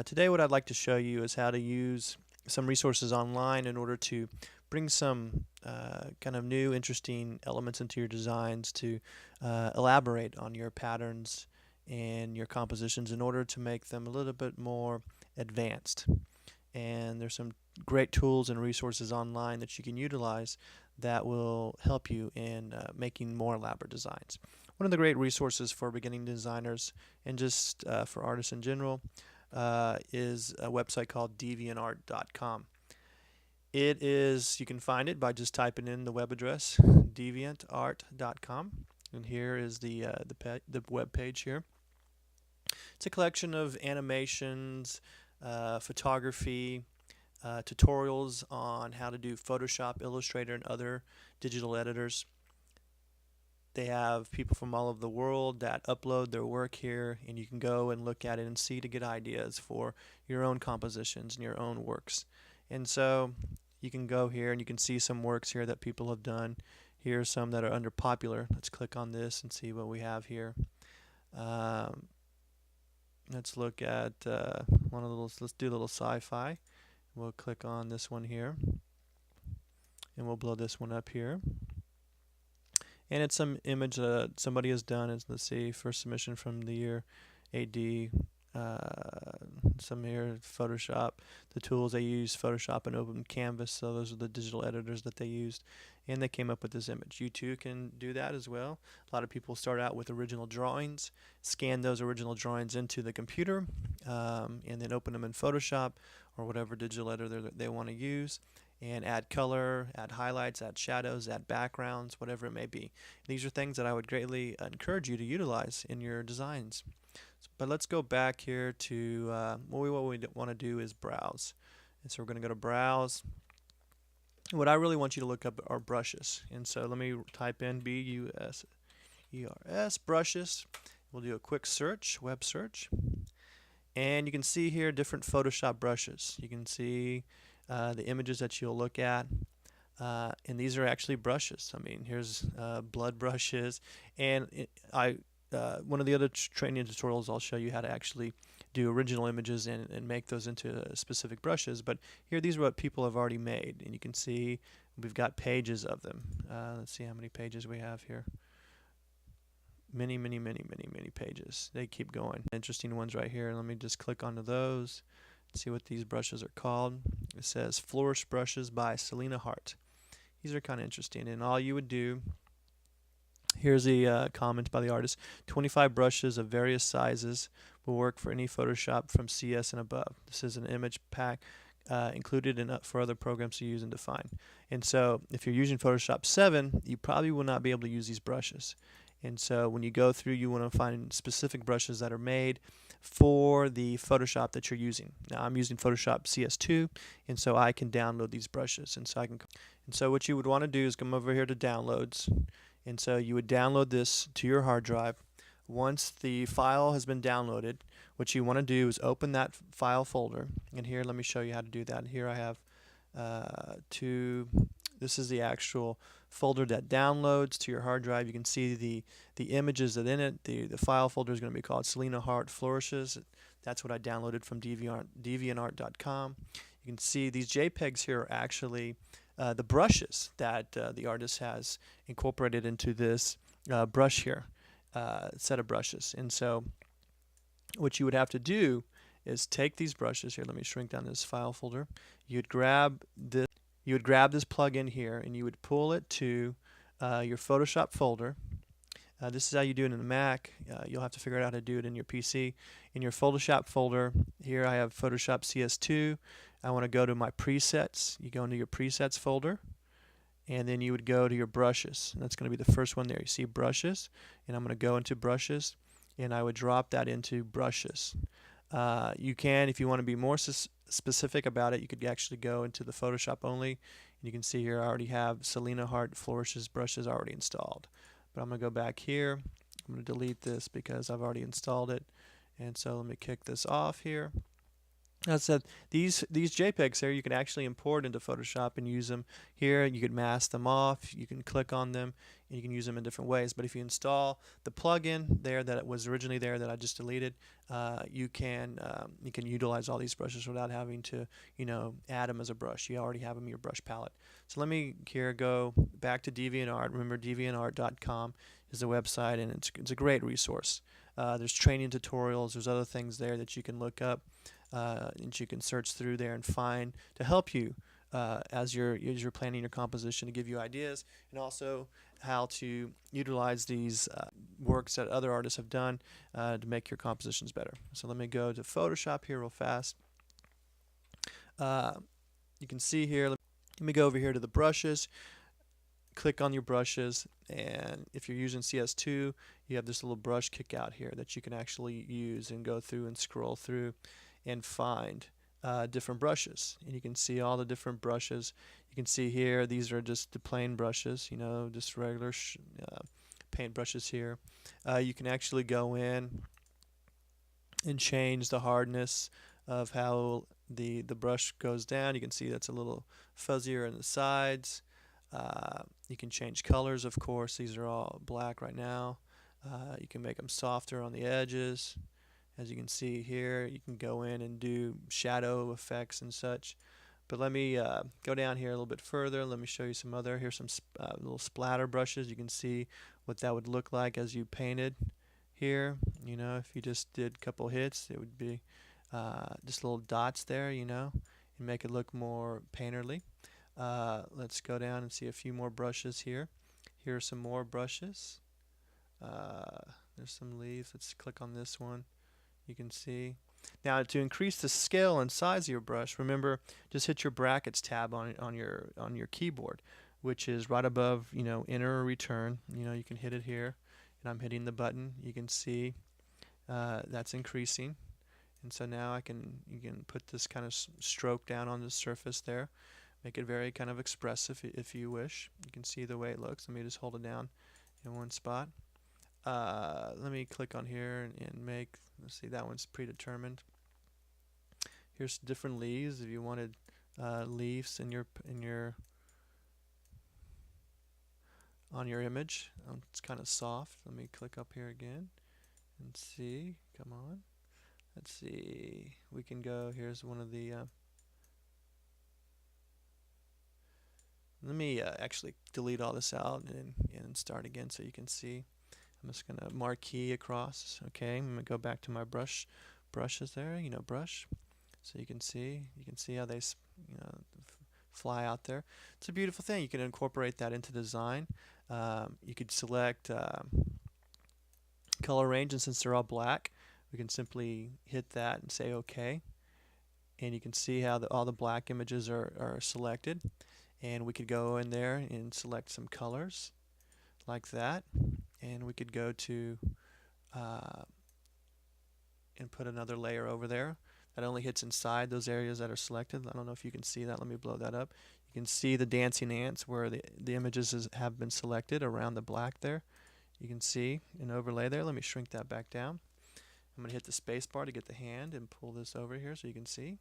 Today what I'd like to show you is how to use some resources online in order to bring some kind of new interesting elements into your designs to elaborate on your patterns and your compositions in order to make them a little bit more advanced. And there's some great tools and resources online that you can utilize that will help you in making more elaborate designs. One of the great resources for beginning designers and just for artists in general is a website called deviantart.com. It is, you can find it by just typing in the web address deviantart.com, and here is the web page here. It's a collection of animations, photography, tutorials on how to do Photoshop, Illustrator, and other digital editors. They have people from all over the world that upload their work here, and you can go and look at it and see to get ideas for your own compositions and your own works. And so you can go here and you can see some works here that people have done. Here are some that are under popular. Let's click on this and see what we have here. Let's look at one of those. Let's do a little sci-fi. We'll click on this one here, and we'll blow this one up here. And it's some image that somebody has done. Let's see, first submission from the year AD. Some here, Photoshop. The tools they use, Photoshop and Open Canvas. So those are the digital editors that they used, and they came up with this image. You too can do that as well. A lot of people start out with original drawings, scan those original drawings into the computer, and then open them in Photoshop or whatever digital editor that they want to use, and add color, add highlights, add shadows, add backgrounds, whatever it may be. These are things that I would greatly encourage you to utilize in your designs. But let's go back here to what we want to do is browse. And so we're going to go to browse. What I really want you to look up are brushes. And so let me type in BUSERS brushes. We'll do a quick search, web search. And you can see here different Photoshop brushes. You can see the images that you'll look at. And these are actually brushes. I mean, here's blood brushes. And one of the other training tutorials, I'll show you how to actually do original images and make those into specific brushes. But here, these are what people have already made. And you can see we've got pages of them. Let's see how many pages we have here. Many pages. They keep going. Interesting ones right here. Let me just click onto those. See what these brushes are called. It says Flourish Brushes by Selena Hart. These are kind of interesting. And all you would do, here's the comment by the artist. 25 brushes of various sizes will work for any Photoshop from CS and above. This is an image pack included for other programs to use and define. And so if you're using Photoshop 7, you probably will not be able to use these brushes. And so when you go through, you want to find specific brushes that are made for the Photoshop that you're using. Now I'm using Photoshop CS2, and so I can download these brushes. And so what you would want to do is come over here to downloads. And so you would download this to your hard drive. Once the file has been downloaded, what you want to do is open that file folder. And here, let me show you how to do that. Here I have this is the actual folder that downloads to your hard drive. You can see the images that in it. The file folder is going to be called Selena Hart Flourishes. That's what I downloaded from deviantart.com. You can see these JPEGs here are actually the brushes that the artist has incorporated into this brush here, set of brushes. And so what you would have to do is take these brushes here. Let me shrink down this file folder. You'd grab this plug-in here, and you would pull it to your Photoshop folder. This is how you do it in the Mac. You'll have to figure out how to do it in your PC. In your Photoshop folder, here I have Photoshop CS2. I want to go to my presets. You go into your presets folder, and then you would go to your brushes. And that's going to be the first one there. You see brushes, and I'm going to go into brushes, and I would drop that into brushes. You can, if you want to be more specific about it, you could actually go into the Photoshop only, and you can see here I already have Selena Hart Flourishes brushes already installed. But I'm going to go back here. I'm going to delete this because I've already installed it. And so let me kick this off here. As I said, these JPEGs here you can actually import into Photoshop and use them here. You can mask them off. You can click on them, and you can use them in different ways. But if you install the plugin there that was originally there that I just deleted, you can utilize all these brushes without having to add them as a brush. You already have them in your brush palette. So let me here go back to DeviantArt. Remember, DeviantArt.com is the website, and it's a great resource. There's training tutorials. There's other things there that you can look up. And you can search through there and find to help you as you're planning your composition, to give you ideas, and also how to utilize these works that other artists have done to make your compositions better. So let me go to Photoshop here real fast. You can see here, let me go over here to the brushes. Click on your brushes, and if you're using CS2, you have this little brush kick out here that you can actually use and go through and scroll through and find different brushes. And you can see all the different brushes. You can see here, these are just the plain brushes, just regular paint brushes here. You can actually go in and change the hardness of how the brush goes down. You can see that's a little fuzzier in the sides. You can change colors, of course. These are all black right now. You can make them softer on the edges. As you can see here, you can go in and do shadow effects and such. But let me go down here a little bit further. Let me show you some other. Here's some little splatter brushes. You can see what that would look like as you painted here. If you just did a couple hits, it would be just little dots there, and make it look more painterly. Let's go down and see a few more brushes here. Here are some more brushes. There's some leaves. Let's click on this one. You can see. Now, to increase the scale and size of your brush, remember, just hit your brackets tab on your keyboard, which is right above enter or return. You can hit it here, and I'm hitting the button. You can see that's increasing, and so now you can put this kind of stroke down on the surface there. Make it very kind of expressive if you wish. You can see the way it looks. Let me just hold it down in one spot. Let me click on here and make, let's see, that one's predetermined. Here's different leaves if you wanted leaves on your image. It's kind of soft. Let me click up here again and see. Come on. Let's see. We can go. Here's one of the. Let me actually delete all this out and start again so you can see. I'm just going to marquee across. Okay, I'm going to go back to my brushes there, brush. So you can see how they fly out there. It's a beautiful thing. You can incorporate that into design. You could select color range, and since they're all black, we can simply hit that and say OK. And you can see how all the black images are selected. And we could go in there and select some colors like that, and we could go to and put another layer over there that only hits inside those areas that are selected. I don't know if you can see that. Let me blow that up. You can see the dancing ants where the images have been selected around the black there. You can see an overlay there. Let me shrink that back down. I'm going to hit the space bar to get the hand and pull this over here so you can see.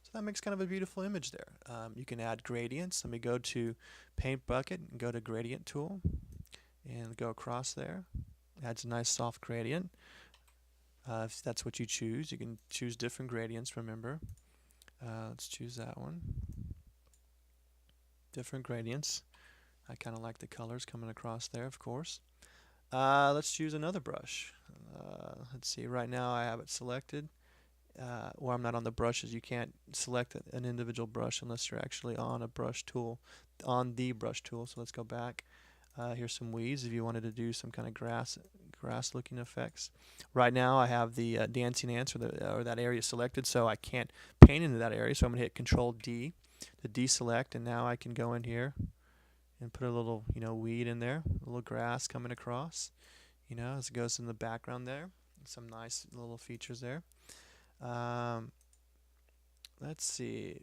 So that makes kind of a beautiful image there. You can add gradients. Let me go to Paint Bucket and go to Gradient Tool and go across there. Adds a nice soft gradient. If that's what you choose, you can choose different gradients, remember. Let's choose that one. Different gradients. I kind of like the colors coming across there, of course. Let's choose another brush. Let's see, right now I have it selected. Or I'm not on the brushes. You can't select an individual brush unless you're actually on a brush tool, on the brush tool. So let's go back. Here's some weeds if you wanted to do some kind of grass looking effects. Right now I have the dancing ants or that area selected, so I can't paint into that area. So I'm going to hit Control D to deselect, and now I can go in here and put a little weed in there, a little grass coming across, as it goes in the background there. Some nice little features there. Let's see.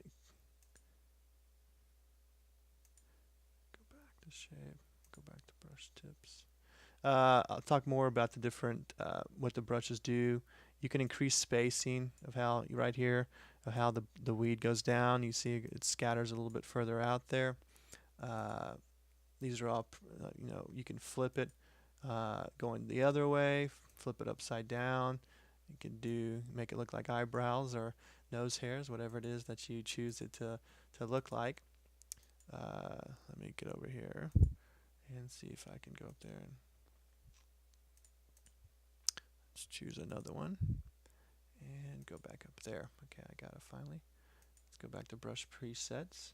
Go back to shape. Go back to brush tips. I'll talk more about the different what the brushes do. You can increase spacing of how right here. of how the weed goes down. You see it scatters a little bit further out there. These are all, you can flip it going the other way, flip it upside down. You can make it look like eyebrows or nose hairs, whatever it is that you choose it to look like. Let me get over here and see if I can go up there and let's choose another one and go back up there. Okay, I got it finally. Let's go back to brush presets.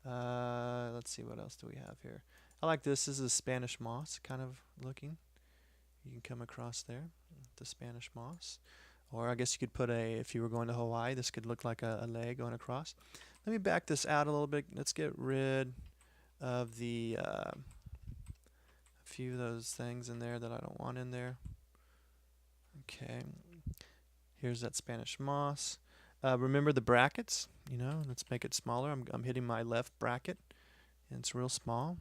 Let's see, what else do we have here? I like this. This is Spanish moss kind of looking. You can come across there, the Spanish moss. Or I guess you could put if you were going to Hawaii, this could look like a leg going across. Let me back this out a little bit. Let's get rid of a few of those things in there that I don't want in there. Okay, here's that Spanish moss. Remember the brackets, let's make it smaller. I'm hitting my left bracket, and it's real small.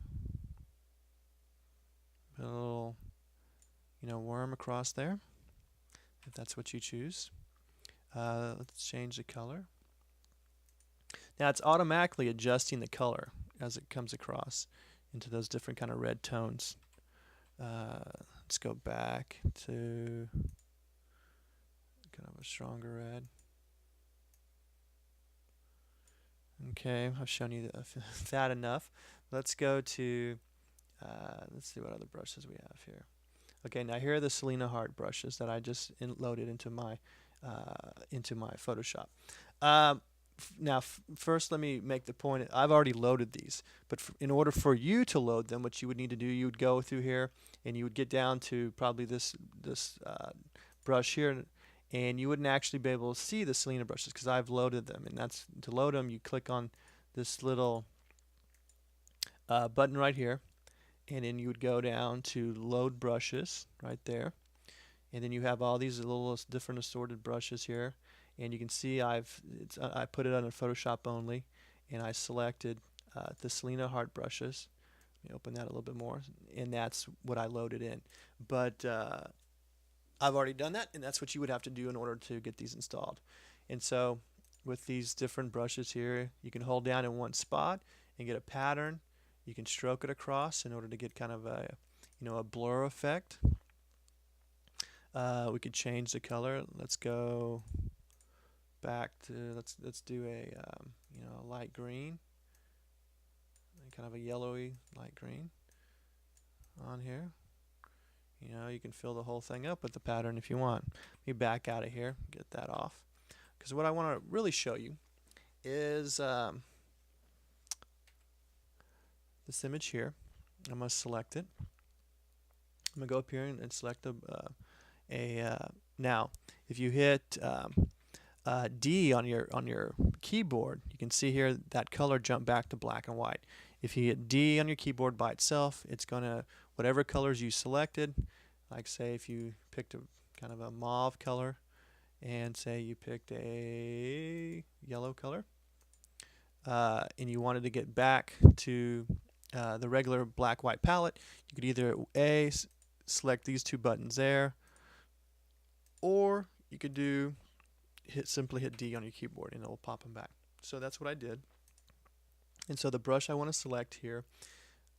Put a little, worm across there, if that's what you choose. Let's change the color. Now it's automatically adjusting the color as it comes across into those different kind of red tones. Let's go back to kind of a stronger red. Okay, I've shown you that enough. Let's go to, let's see what other brushes we have here. Okay, now here are the Selena Hart brushes that I just loaded into my Photoshop. Now, first let me make the point, I've already loaded these, but in order for you to load them, what you would need to do, you would go through here and you would get down to probably this brush here, and you wouldn't actually be able to see the Selena brushes because I've loaded them. And that's to load them, you click on this little button right here, and then you would go down to load brushes right there, and then you have all these little different assorted brushes here, and you can see I put it under Photoshop only, and I selected the Selena Hart brushes. Let me open that a little bit more, and that's what I loaded in. But I've already done that, and that's what you would have to do in order to get these installed. And so with these different brushes here, you can hold down in one spot and get a pattern. You can stroke it across in order to get kind of a blur effect. We could change the color. Let's go back to let's do a light green, kind of a yellowy light green on here. You can fill the whole thing up with the pattern if you want. Let me back out of here, get that off, because what I want to really show you is this image here. I'm going to select it. I'm going to go up here and select now if you hit D on your keyboard, you can see here that color jump back to black and white. If you hit D on your keyboard by itself, it's gonna, whatever colors you selected, like say if you picked a kind of a mauve color and say you picked a yellow color, and you wanted to get back to the regular black-white palette, you could either select these two buttons there, or you could simply hit D on your keyboard and it will pop them back. So that's what I did. And so the brush I want to select here,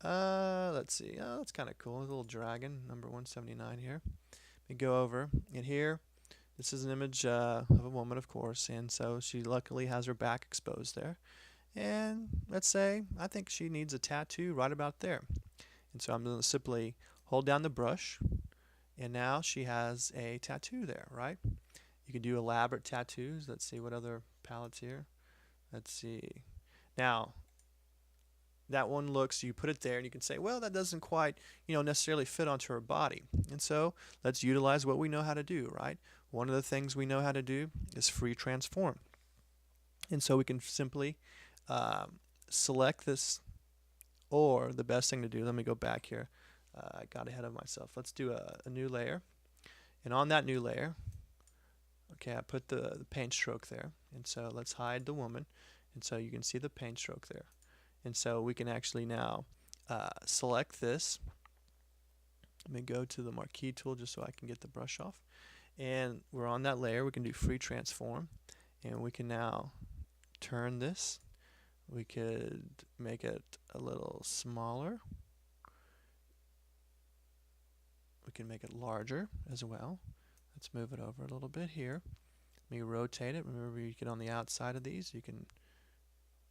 let's see, that's kind of cool, a little dragon, number 179 here. Let me go over, and here, this is an image of a woman, of course, and so she luckily has her back exposed there. And let's say I think she needs a tattoo right about there. And so I'm going to simply hold down the brush, and now she has a tattoo there, right? You can do elaborate tattoos. Let's see what other palettes here. Let's see. Now, that one looks, you put it there and you can say, well, that doesn't quite, necessarily fit onto her body. And so let's utilize what we know how to do, right? One of the things we know how to do is free transform. And so we can simply select this, or the best thing to do, let me go back here. I got ahead of myself. Let's do a new layer. And on that new layer, okay, I put the paint stroke there. And so let's hide the woman. And so you can see the paint stroke there. And so we can actually now select this. Let me go to the marquee tool just so I can get the brush off. And we're on that layer. We can do free transform. And we can now turn this. We could make it a little smaller. We can make it larger as well. Let's move it over a little bit here. Let me rotate it. Remember, you get on the outside of these, you can,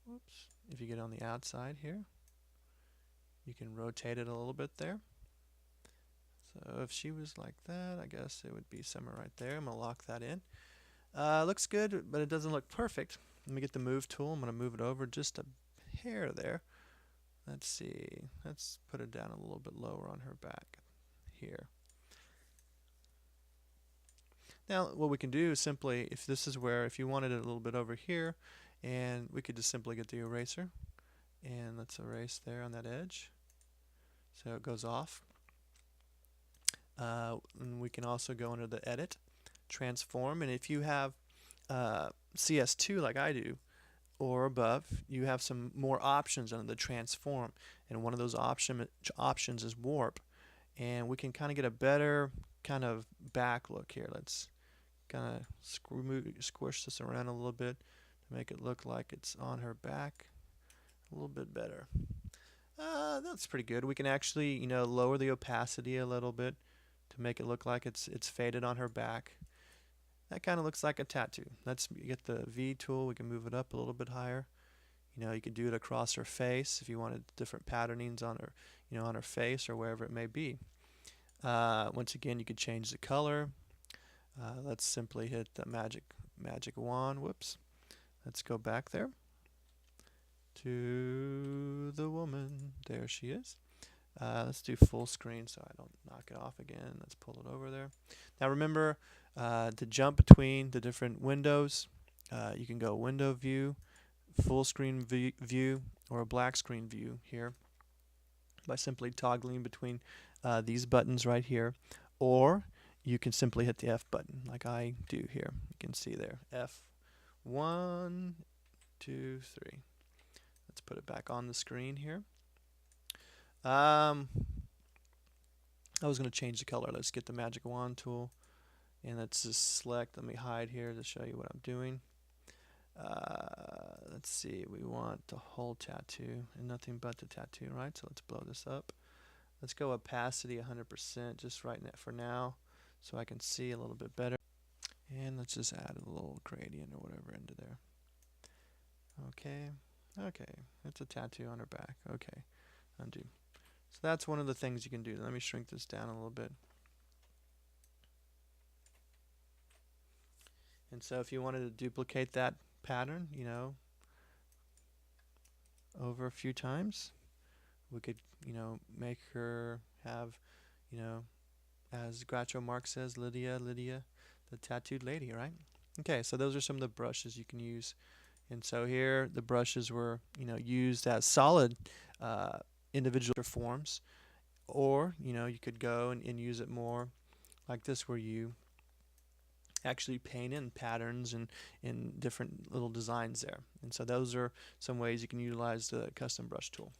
whoops, if you get on the outside here, you can rotate it a little bit there. So if she was like that, I guess it would be somewhere right there. I'm going to lock that in. Looks good, but it doesn't look perfect. Let me get the move tool. I'm going to move it over just a hair there. Let's see. Let's put it down a little bit lower on her back here. Now what we can do is simply, if this is where, if you wanted it a little bit over here, and we could just simply get the eraser, and let's erase there on that edge so it goes off. And we can also go into the edit, transform, and if you have CS2 like I do, or above, you have some more options under the transform, and one of those options is warp, and we can kind of get a better kind of back look here. Let's kind of squish this around a little bit to make it look like it's on her back a little bit better. That's pretty good. We can actually, you know, lower the opacity a little bit to make it look like it's faded on her back. That kind of looks like a tattoo. Let's get the V tool. We can move it up a little bit higher. You know, you could do it across her face if you wanted different patternings on her, you know, on her face or wherever it may be. Once again, you could change the color. Let's simply hit the magic wand. Whoops. Let's go back there to the woman. There she is. Let's do full screen so I don't knock it off again. Let's pull it over there. Now remember to jump between the different windows. You can go window view, full screen view, or a black screen view here by simply toggling between these buttons right here, or you can simply hit the F button like I do here. You can see there, F, 1, 2, 3. Let's put it back on the screen here. I was going to change the color. Let's get the magic wand tool, and let's just select. Let me hide here to show you what I'm doing. Let's see, we want the whole tattoo and nothing but the tattoo, right? So let's blow this up. Let's go opacity 100% just right now for now, so I can see a little bit better. And let's just add a little gradient or whatever into there. Okay, it's a tattoo on her back. Okay, undo. So that's one of the things you can do. Let me shrink this down a little bit. And so if you wanted to duplicate that pattern, you know, over a few times, we could, you know, make her have, you know, as Groucho Marx says, Lydia, the tattooed lady, right? Okay, so those are some of the brushes you can use. And so here the brushes were, you know, used as solid individual forms, or, you know, you could go and use it more like this, where you actually paint in patterns and in different little designs there. And so those are some ways you can utilize the custom brush tool.